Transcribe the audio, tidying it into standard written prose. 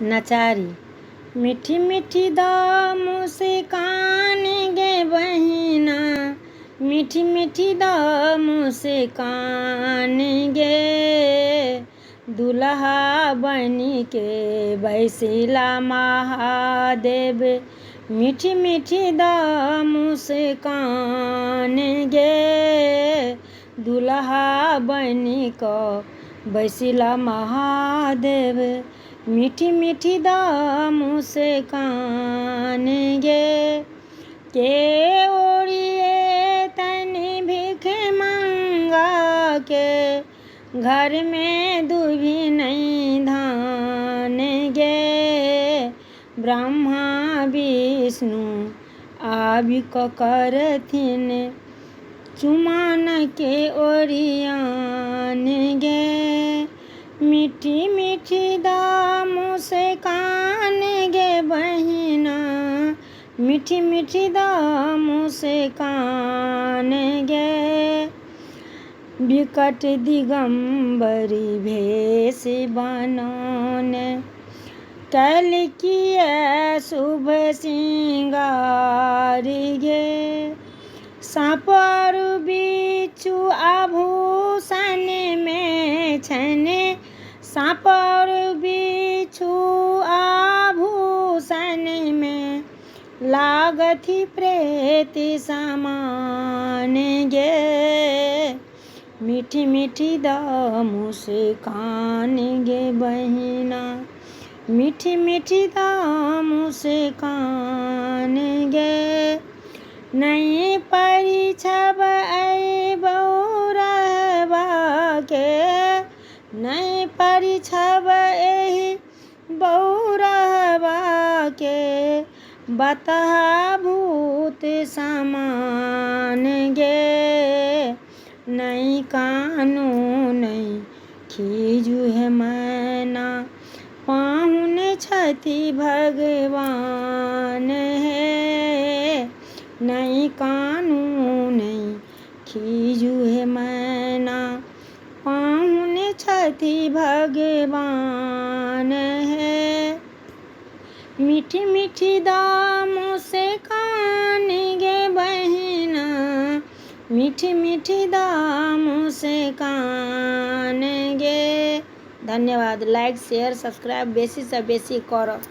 नचारी मीठी मीठी द मुस्कान गे बहिना, मीठी मीठी द मुस्कान गे, दुल्हा बनी के बैसिला महादेव, मीठी मीठी द मुस्कान गे, दुल्हा बनी क बैसिला महादेव, मीठी मीठी द मुस्कान गे। के ओरिए तनी भीख मंगा के, घर में दूभी नहीं धान गे, ब्रह्मा विष्णु आबि क करथिन चुमान के ओरियान गे, मीठी मीठी द मुस्कान गे बहिना, मीठी मीठी द मुस्कान गे, विकट दिगंबरी भेष बनौने, कैल किए शुभ सिंगार गे, साँप और बिच्छू आभूषण में छने, साँप और बिच्छू आभूषण में, लागथी प्रेत समान गे, मीठी मीठी द मुस्कान गे बहिना, मीठी मीठी द मुस्कान गे, नहीं परिछब ऐ बौरहबा के, नहीं परिछब एहि बौरहबा के, बतहा भूत समान गे, नहीं कानू नहीं खीजू है मैना, पाहुन छथि भगवान है, नहीं कानू नहीं खीजू है मैना, पाहुन छथि भगवान है, मीठी मीठी द मुस्कान गे बहिना, मीठी मीठी द मुस्कान गे। धन्यवाद। लाइक शेयर सब्सक्राइब बेसी से बेसी कर।